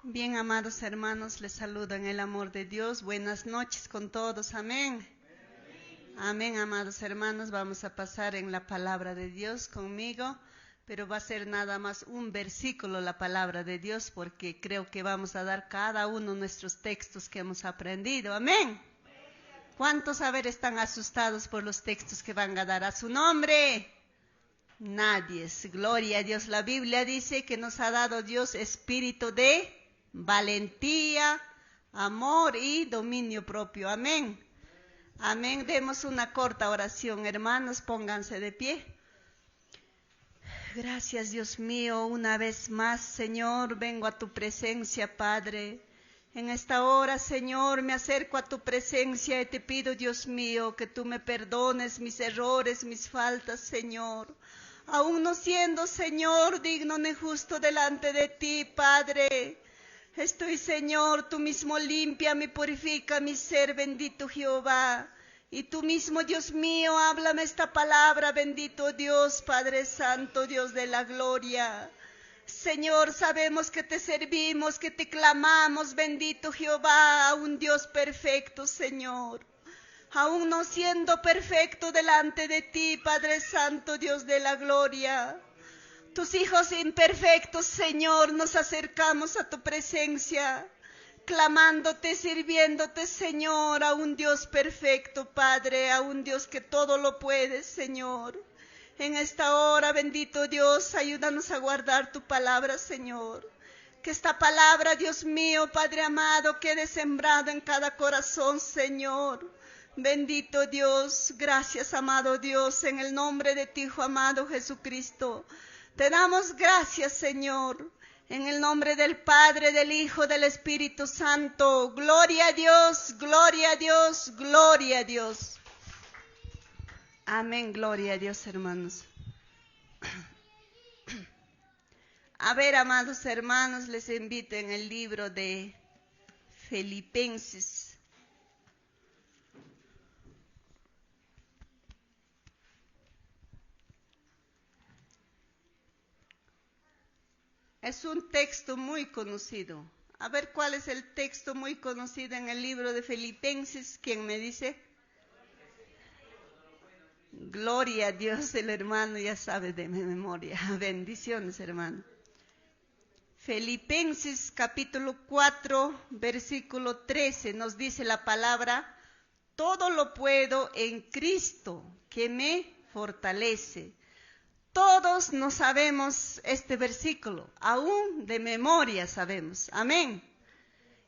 Bien, amados hermanos, les saludo en el amor de Dios. Buenas noches con todos, amén. Amén, amados hermanos, vamos a pasar en la palabra de Dios conmigo, pero va a ser nada más un versículo la palabra de Dios, porque creo que vamos a dar cada uno nuestros textos que hemos aprendido, amén. ¿Cuántos están asustados por los textos que van a dar a su nombre? Nadie, gloria a Dios. La Biblia dice que nos ha dado Dios espíritu de valentía, amor y dominio propio. Amén. Amén. Demos una corta oración, hermanos, pónganse de pie. Gracias, Dios mío, una vez más, Señor, vengo a tu presencia, Padre. En esta hora, Señor, me acerco a tu presencia y te pido, Dios mío, que tú me perdones mis errores, mis faltas, Señor. Aún no siendo, Señor, digno ni justo delante de ti, Padre. Estoy, Señor, tú mismo límpiame, purifica mi ser, bendito Jehová. Y tú mismo, Dios mío, háblame esta palabra, bendito Dios, Padre Santo, Dios de la gloria. Señor, sabemos que te servimos, que te clamamos, bendito Jehová, a un Dios perfecto, Señor. Aún no siendo perfecto delante de ti, Padre Santo, Dios de la gloria. Tus hijos imperfectos, Señor, nos acercamos a tu presencia, clamándote, sirviéndote, Señor, a un Dios perfecto, Padre, a un Dios que todo lo puede, Señor. En esta hora, bendito Dios, ayúdanos a guardar tu palabra, Señor. Que esta palabra, Dios mío, Padre amado, quede sembrada en cada corazón, Señor. Bendito Dios, gracias, amado Dios, en el nombre de tu Hijo amado Jesucristo. Te damos gracias, Señor, en el nombre del Padre, del Hijo, del Espíritu Santo. Gloria a Dios, gloria a Dios, gloria a Dios. Amén, gloria a Dios, hermanos. A ver, amados hermanos, les invito en el libro de Filipenses. Es un texto muy conocido. A ver, ¿cuál es el texto muy conocido en el libro de Filipenses? ¿Quién me dice? Gloria a Dios, el hermano ya sabe de mi memoria. Bendiciones, hermano. Filipenses capítulo 4, versículo 13, nos dice la palabra: todo lo puedo en Cristo que me fortalece. Todos no sabemos este versículo, aún de memoria sabemos. Amén.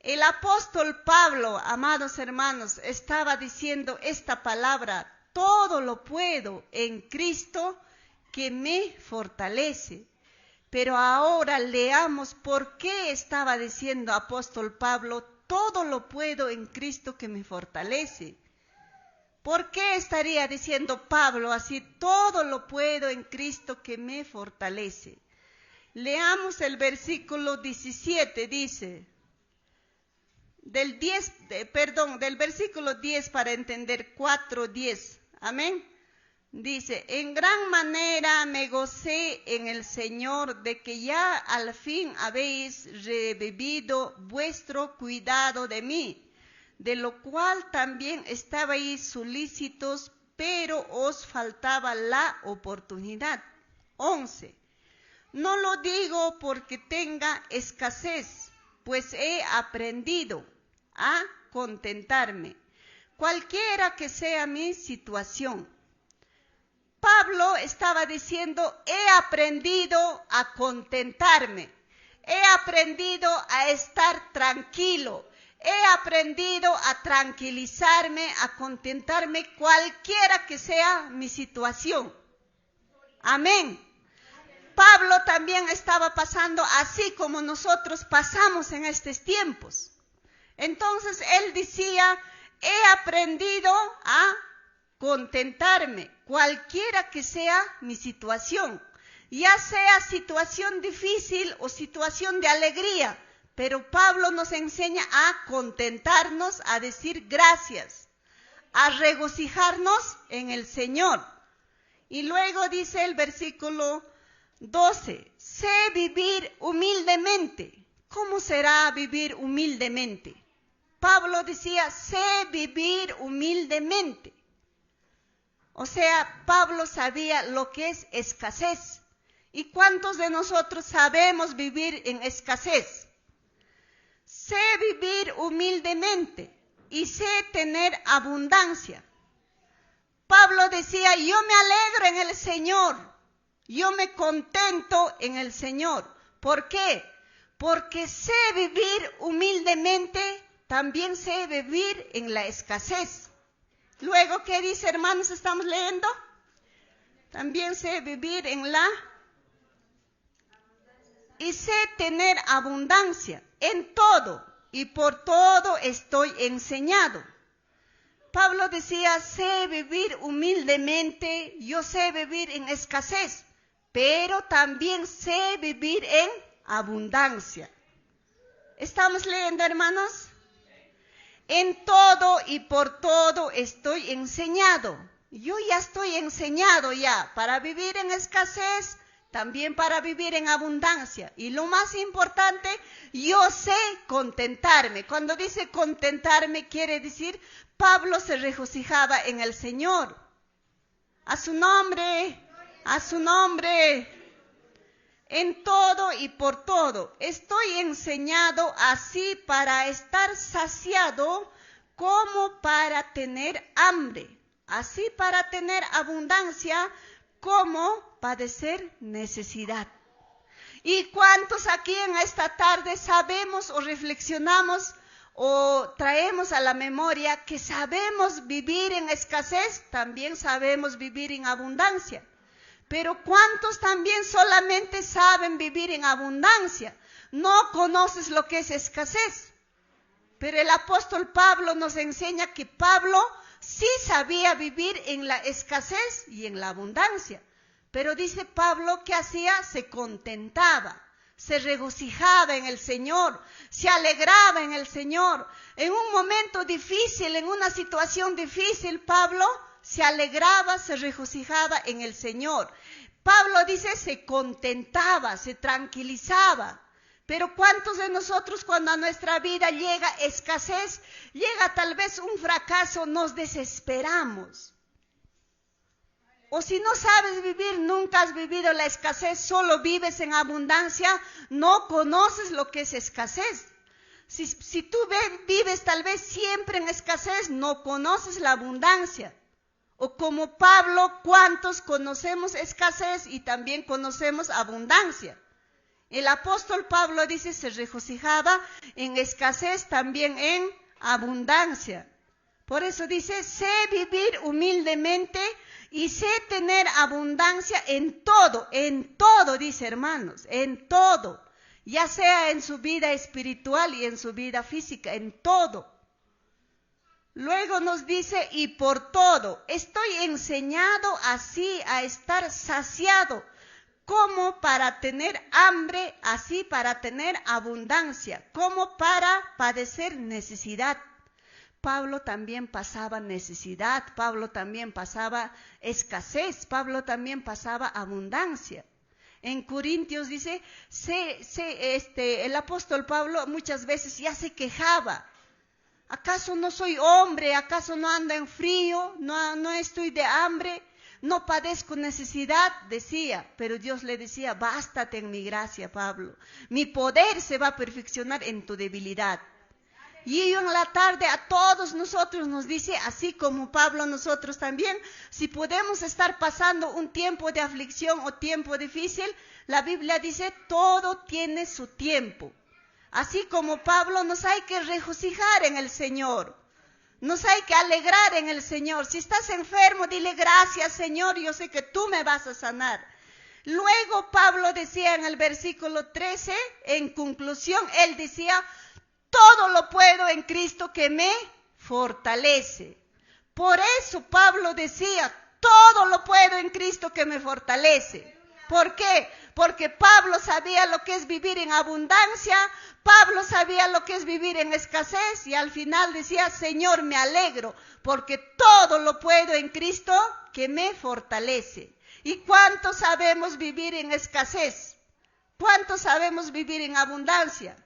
El apóstol Pablo, amados hermanos, estaba diciendo esta palabra: todo lo puedo en Cristo que me fortalece. Pero ahora leamos por qué estaba diciendo apóstol Pablo: todo lo puedo en Cristo que me fortalece. ¿Por qué estaría diciendo Pablo así? Todo lo puedo en Cristo que me fortalece. Leamos el versículo 17, dice, del versículo 10 para entender 4:10. Amén. Dice: en gran manera me gocé en el Señor de que ya al fin habéis revivido vuestro cuidado de mí, de lo cual también estabais solícitos, pero os faltaba la oportunidad. 11. No lo digo porque tenga escasez, pues he aprendido a contentarme, cualquiera que sea mi situación. Pablo estaba diciendo: he aprendido a contentarme, he aprendido a estar tranquilo, he aprendido a tranquilizarme, a contentarme, cualquiera que sea mi situación. Amén. Pablo también estaba pasando así como nosotros pasamos en estos tiempos. Entonces él decía: he aprendido a contentarme, cualquiera que sea mi situación, ya sea situación difícil o situación de alegría. Pero Pablo nos enseña a contentarnos, a decir gracias, a regocijarnos en el Señor. Y luego dice el versículo 12: sé vivir humildemente, ¿cómo será vivir humildemente? Pablo decía, sé vivir humildemente. O sea, Pablo sabía lo que es escasez. ¿Y cuántos de nosotros sabemos vivir en escasez? Sé vivir humildemente y sé tener abundancia. Pablo decía, yo me alegro en el Señor, yo me contento en el Señor. ¿Por qué? Porque sé vivir humildemente, también sé vivir en la escasez. Luego, ¿qué dice, hermanos? ¿Estamos leyendo? También sé vivir en la... Y sé tener abundancia en todo, y por todo estoy enseñado. Pablo decía, sé vivir humildemente, yo sé vivir en escasez, pero también sé vivir en abundancia. ¿Estamos leyendo, hermanos? En todo y por todo estoy enseñado. Yo ya estoy enseñado ya para vivir en escasez, también para vivir en abundancia. Y lo más importante, yo sé contentarme. Cuando dice contentarme, quiere decir, Pablo se regocijaba en el Señor. A su nombre, a su nombre. En todo y por todo estoy enseñado, así para estar saciado como para tener hambre, así para tener abundancia como padecer necesidad. ¿Y cuántos aquí en esta tarde sabemos o reflexionamos o traemos a la memoria que sabemos vivir en escasez, también sabemos vivir en abundancia? Pero ¿cuántos también solamente saben vivir en abundancia? No conoces lo que es escasez. Pero el apóstol Pablo nos enseña que Pablo sí sabía vivir en la escasez y en la abundancia. Pero dice Pablo, ¿qué hacía? Se contentaba, se regocijaba en el Señor, se alegraba en el Señor. En un momento difícil, en una situación difícil, Pablo se alegraba, se regocijaba en el Señor. Pablo dice, se contentaba, se tranquilizaba. Pero ¿cuántos de nosotros cuando a nuestra vida llega escasez, llega tal vez un fracaso, nos desesperamos? O si no sabes vivir, nunca has vivido la escasez, solo vives en abundancia, no conoces lo que es escasez. Si tú vives tal vez siempre en escasez, no conoces la abundancia. O como Pablo, ¿cuántos conocemos escasez y también conocemos abundancia? El apóstol Pablo dice, se regocijaba en escasez, también en abundancia. Por eso dice, sé vivir humildemente y sé tener abundancia en todo, dice hermanos, en todo. Ya sea en su vida espiritual y en su vida física, en todo. Luego nos dice, y por todo, estoy enseñado así a estar saciado, como para tener hambre, así para tener abundancia, como para padecer necesidad. Pablo también pasaba necesidad, Pablo también pasaba escasez, Pablo también pasaba abundancia. En Corintios dice, el apóstol Pablo muchas veces ya se quejaba. ¿Acaso no soy hombre? ¿Acaso no ando en frío? ¿No estoy de hambre? ¿No padezco necesidad? Decía, pero Dios le decía, bástate en mi gracia, Pablo. Mi poder se va a perfeccionar en tu debilidad. Y en la tarde a todos nosotros nos dice, así como Pablo, nosotros también, si podemos estar pasando un tiempo de aflicción o tiempo difícil, la Biblia dice, todo tiene su tiempo. Así como Pablo, nos hay que regocijar en el Señor. Nos hay que alegrar en el Señor. Si estás enfermo, dile gracias, Señor, yo sé que tú me vas a sanar. Luego Pablo decía en el versículo 13, en conclusión, él decía, todo lo puedo en Cristo que me fortalece. Por eso Pablo decía, todo lo puedo en Cristo que me fortalece. ¿Por qué? Porque Pablo sabía lo que es vivir en abundancia, Pablo sabía lo que es vivir en escasez y al final decía, Señor, me alegro porque todo lo puedo en Cristo que me fortalece. ¿Y cuántos sabemos vivir en escasez? ¿Cuántos sabemos vivir en abundancia?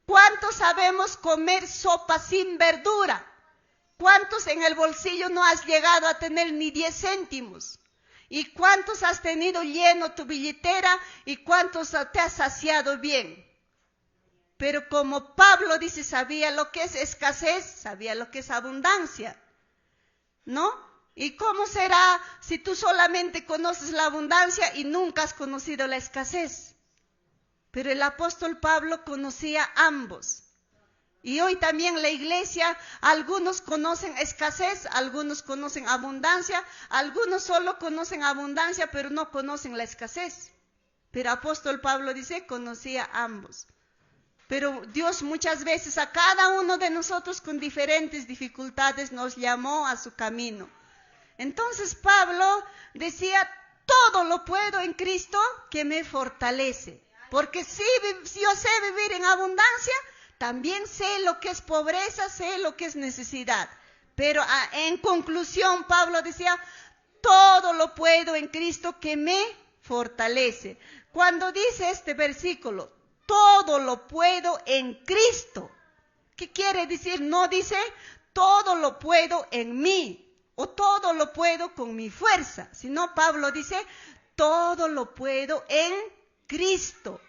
¿Cuántos sabemos comer sopa sin verdura? ¿Cuántos en el bolsillo no has llegado a tener ni 10 céntimos? ¿Y cuántos has tenido lleno tu billetera y cuántos te has saciado bien? Pero como Pablo dice, sabía lo que es escasez, sabía lo que es abundancia, ¿no? ¿Y cómo será si tú solamente conoces la abundancia y nunca has conocido la escasez? Pero el apóstol Pablo conocía ambos. Y hoy también la iglesia, algunos conocen escasez, algunos conocen abundancia, algunos solo conocen abundancia, pero no conocen la escasez. Pero apóstol Pablo dice, conocía ambos. Pero Dios muchas veces a cada uno de nosotros con diferentes dificultades nos llamó a su camino. Entonces Pablo decía, todo lo puedo en Cristo que me fortalece. Porque si yo sé vivir en abundancia, también sé lo que es pobreza, sé lo que es necesidad. Pero en conclusión, Pablo decía, todo lo puedo en Cristo que me fortalece. Cuando dice este versículo, todo lo puedo en Cristo, ¿qué quiere decir? No dice, todo lo puedo en mí, o todo lo puedo con mi fuerza, sino Pablo dice, todo lo puedo en Cristo.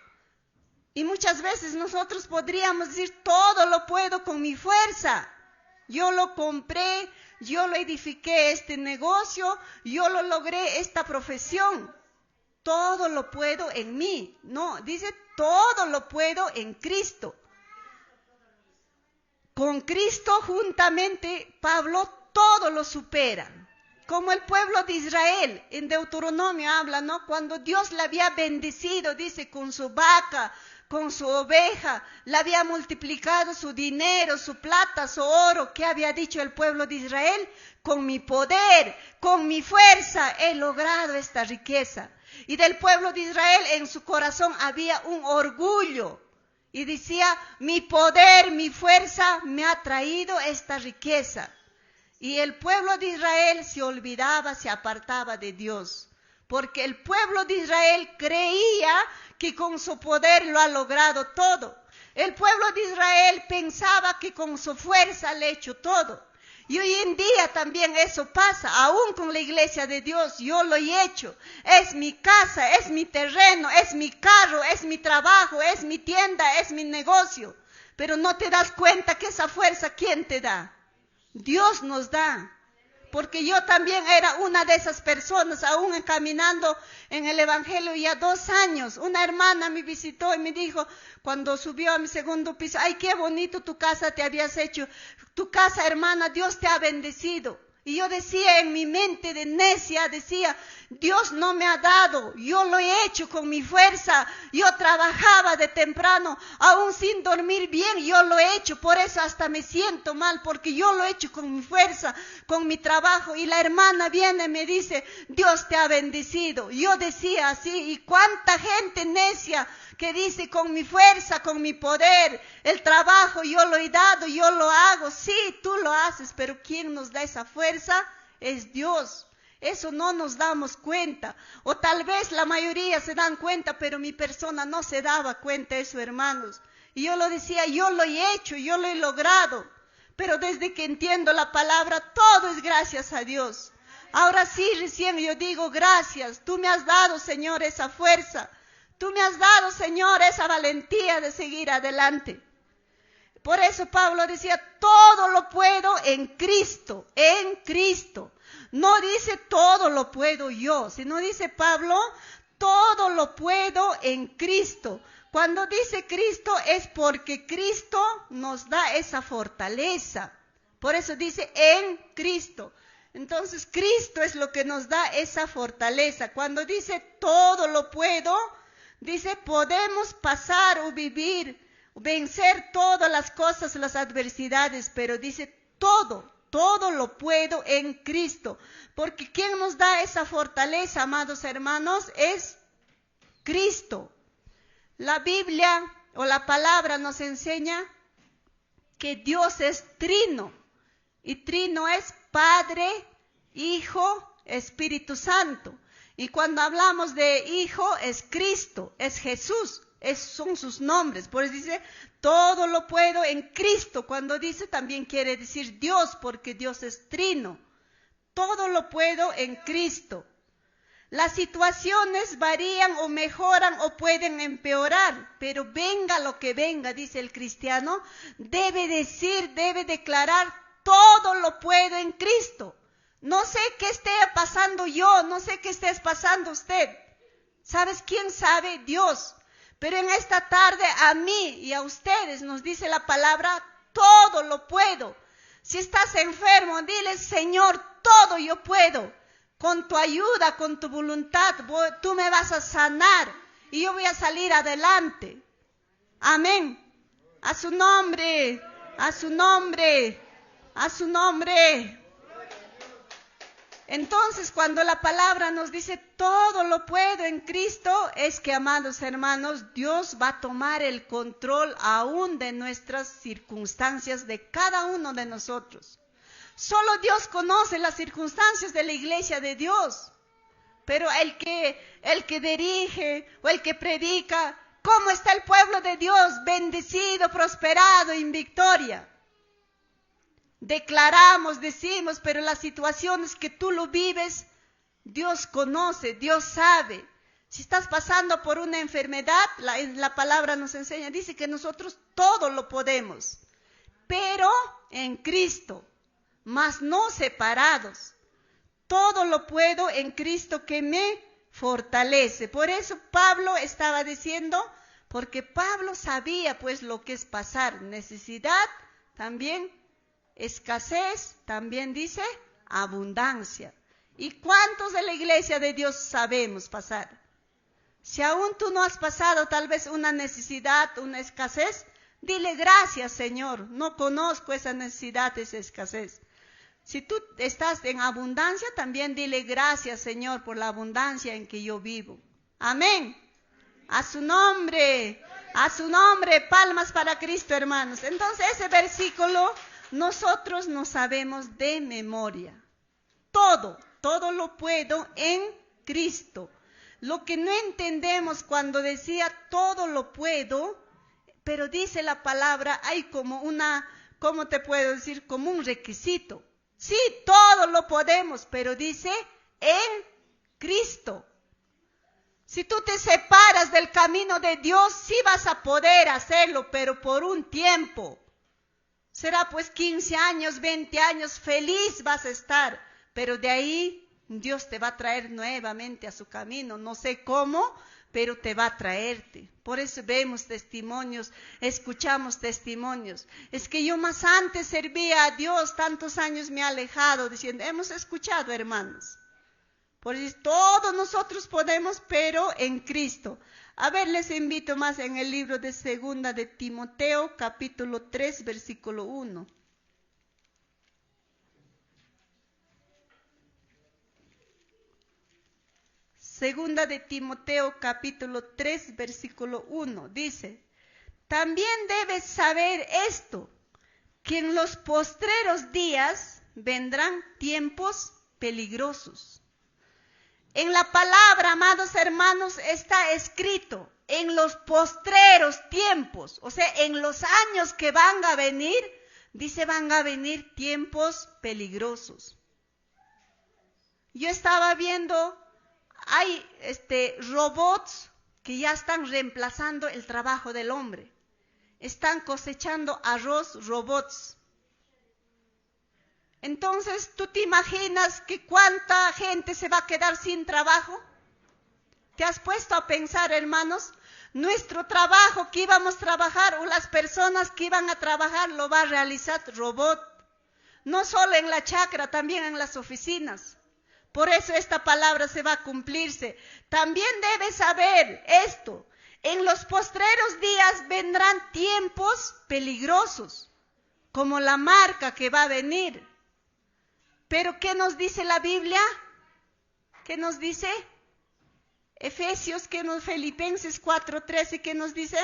Y muchas veces nosotros podríamos decir, todo lo puedo con mi fuerza. Yo lo compré, yo lo edifiqué este negocio, yo lo logré esta profesión. Todo lo puedo en mí. No, dice, todo lo puedo en Cristo. Con Cristo juntamente, Pablo todo lo supera. Como el pueblo de Israel, en Deuteronomio habla, ¿no? Cuando Dios le había bendecido, dice, con su vaca, con su oveja, le había multiplicado su dinero, su plata, su oro. ¿Qué había dicho el pueblo de Israel? Con mi poder, con mi fuerza he logrado esta riqueza. Y del pueblo de Israel en su corazón había un orgullo. Y decía, mi poder, mi fuerza me ha traído esta riqueza. Y el pueblo de Israel se olvidaba, se apartaba de Dios. Porque el pueblo de Israel creía que con su poder lo ha logrado todo. El pueblo de Israel pensaba que con su fuerza le ha hecho todo. Y hoy en día también eso pasa, aún con la iglesia de Dios, yo lo he hecho. Es mi casa, es mi terreno, es mi carro, es mi trabajo, es mi tienda, es mi negocio. Pero no te das cuenta que esa fuerza, ¿quién te da? Dios nos da. Porque yo también era una de esas personas, aún caminando en el Evangelio ya 2 años. Una hermana me visitó y me dijo, cuando subió a mi segundo piso, ay, qué bonito tu casa te habías hecho. Tu casa, hermana, Dios te ha bendecido. Y yo decía en mi mente de necia, decía, Dios no me ha dado, yo lo he hecho con mi fuerza. Yo trabajaba de temprano, aún sin dormir bien, yo lo he hecho. Por eso hasta me siento mal, porque yo lo he hecho con mi fuerza, con mi trabajo. Y la hermana viene y me dice, Dios te ha bendecido. Yo decía así, y cuánta gente necia que dice, con mi fuerza, con mi poder, el trabajo yo lo he dado, yo lo hago. Sí, tú lo haces, pero ¿quién nos da esa fuerza? Es Dios. Eso no nos damos cuenta. O tal vez la mayoría se dan cuenta, pero mi persona no se daba cuenta de eso, hermanos. Y yo lo decía, yo lo he hecho, yo lo he logrado. Pero desde que entiendo la palabra, todo es gracias a Dios. Ahora sí, recién yo digo gracias. Tú me has dado, Señor, esa fuerza. Tú me has dado, Señor, esa valentía de seguir adelante. Por eso Pablo decía, todo lo puedo en Cristo, en Cristo. No dice todo lo puedo yo, sino dice Pablo, todo lo puedo en Cristo. Cuando dice Cristo es porque Cristo nos da esa fortaleza. Por eso dice en Cristo. Entonces Cristo es lo que nos da esa fortaleza. Cuando dice todo lo puedo, dice podemos pasar o vivir, vencer todas las cosas, las adversidades, pero dice todo lo puedo en Cristo. Porque ¿quién nos da esa fortaleza, amados hermanos? Es Cristo. La Biblia o la palabra nos enseña que Dios es trino. Y trino es Padre, Hijo, Espíritu Santo. Y cuando hablamos de Hijo es Cristo, es Jesús. Son sus nombres. Por eso dice, todo lo puedo en Cristo. Cuando dice, también quiere decir Dios, porque Dios es trino. Todo lo puedo en Cristo. Las situaciones varían o mejoran o pueden empeorar, pero venga lo que venga, dice el cristiano, debe decir, debe declarar, todo lo puedo en Cristo. No sé qué esté pasando yo, no sé qué esté pasando usted. ¿Sabes quién sabe? Dios. Pero en esta tarde a mí y a ustedes nos dice la palabra, todo lo puedo. Si estás enfermo, dile, Señor, todo yo puedo. Con tu ayuda, con tu voluntad, tú me vas a sanar y yo voy a salir adelante. Amén. A su nombre, a su nombre, a su nombre. Entonces, cuando la palabra nos dice todo lo puedo en Cristo, es que, amados hermanos, Dios va a tomar el control aún de nuestras circunstancias, de cada uno de nosotros. Solo Dios conoce las circunstancias de la iglesia de Dios, pero el que dirige o el que predica, ¿cómo está el pueblo de Dios? Bendecido, prosperado, en victoria. Declaramos, decimos, pero las situaciones que tú lo vives, Dios conoce, Dios sabe. Si estás pasando por una enfermedad, la palabra nos enseña, dice que nosotros todo lo podemos, pero en Cristo, mas no separados. Todo lo puedo en Cristo que me fortalece. Por eso Pablo estaba diciendo, porque Pablo sabía pues lo que es pasar, necesidad, también escasez, también dice abundancia. ¿Y cuántos de la iglesia de Dios sabemos pasar? Si aún tú no has pasado tal vez una necesidad, una escasez, dile gracias, Señor, no conozco esa necesidad, esa escasez. Si tú estás en abundancia, también dile gracias, Señor, por la abundancia en que yo vivo. Amén. A su nombre, palmas para Cristo, hermanos. Entonces ese versículo nosotros no sabemos de memoria. Todo lo puedo en Cristo. Lo que no entendemos cuando decía todo lo puedo, pero dice la palabra, hay como ¿cómo te puedo decir? Como un requisito. Sí, todo lo podemos, pero dice en Cristo. Si tú te separas del camino de Dios, sí vas a poder hacerlo, pero por un tiempo. Será pues 15 años, 20 años, feliz vas a estar, pero de ahí Dios te va a traer nuevamente a su camino. No sé cómo, pero te va a traerte. Por eso vemos testimonios, escuchamos testimonios. Es que yo más antes servía a Dios, tantos años me he alejado, diciendo, hemos escuchado, hermanos. Por eso todos nosotros podemos, pero en Cristo. A ver, les invito más en el libro de Segunda de Timoteo, capítulo 3, versículo 1. Segunda de Timoteo, capítulo 3, versículo 1, dice, también debes saber esto, que en los postreros días vendrán tiempos peligrosos. En la palabra, amados hermanos, está escrito, en los postreros tiempos, o sea, en los años que van a venir, dice, van a venir tiempos peligrosos. Yo estaba viendo, hay robots que ya están reemplazando el trabajo del hombre. Están cosechando arroz robots. Entonces, ¿tú te imaginas que cuánta gente se va a quedar sin trabajo? ¿Te has puesto a pensar, hermanos? Nuestro trabajo que íbamos a trabajar o las personas que iban a trabajar lo va a realizar robot. No solo en la chacra, también en las oficinas. Por eso esta palabra se va a cumplirse. También debes saber esto. En los postreros días vendrán tiempos peligrosos, como la marca que va a venir. Pero ¿qué nos dice la Biblia? ¿Qué nos dice? Efesios, Filipenses 4:13, ¿qué nos dice?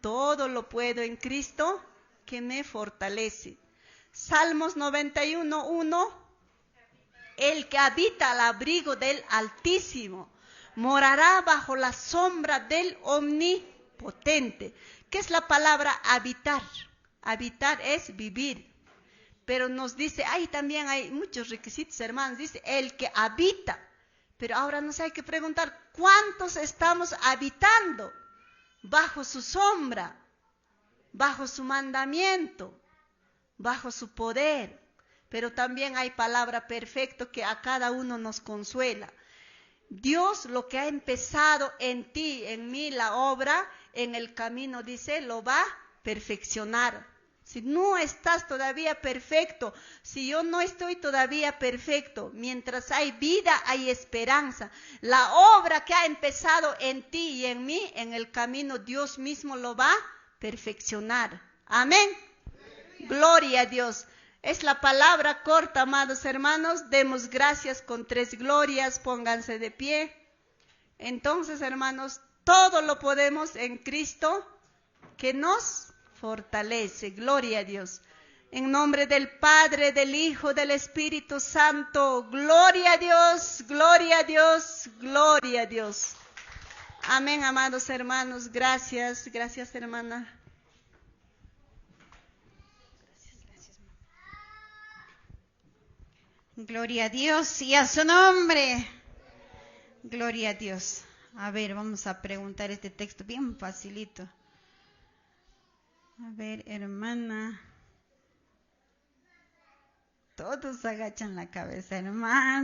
Todo lo puedo en Cristo que me fortalece. Salmos 91:1, el que habita al abrigo del Altísimo morará bajo la sombra del Omnipotente. ¿Qué es la palabra habitar? Habitar es vivir. Pero nos dice, también hay muchos requisitos, hermanos. Dice, el que habita. Pero ahora nos hay que preguntar, ¿cuántos estamos habitando bajo su sombra, bajo su mandamiento, bajo su poder? Pero también hay palabra perfecto que a cada uno nos consuela. Dios lo que ha empezado en ti, en mí, la obra, en el camino, dice, lo va a perfeccionar. Si no estás todavía perfecto, si yo no estoy todavía perfecto, mientras hay vida, hay esperanza. La obra que ha empezado en ti y en mí, en el camino, Dios mismo lo va a perfeccionar. Amén. Gloria a Dios. Es la palabra corta, amados hermanos. Demos gracias con 3 glorias. Pónganse de pie. Entonces, hermanos, todo lo podemos en Cristo que nos fortalece. Gloria a Dios. En nombre del Padre, del Hijo, del Espíritu Santo. Gloria a Dios, gloria a Dios, gloria a Dios. Amén, amados hermanos. Gracias, gracias, hermana. Gloria a Dios y a su nombre. Gloria a Dios. A ver, vamos a preguntar este texto bien facilito. A ver, hermana. Todos agachan la cabeza, hermana.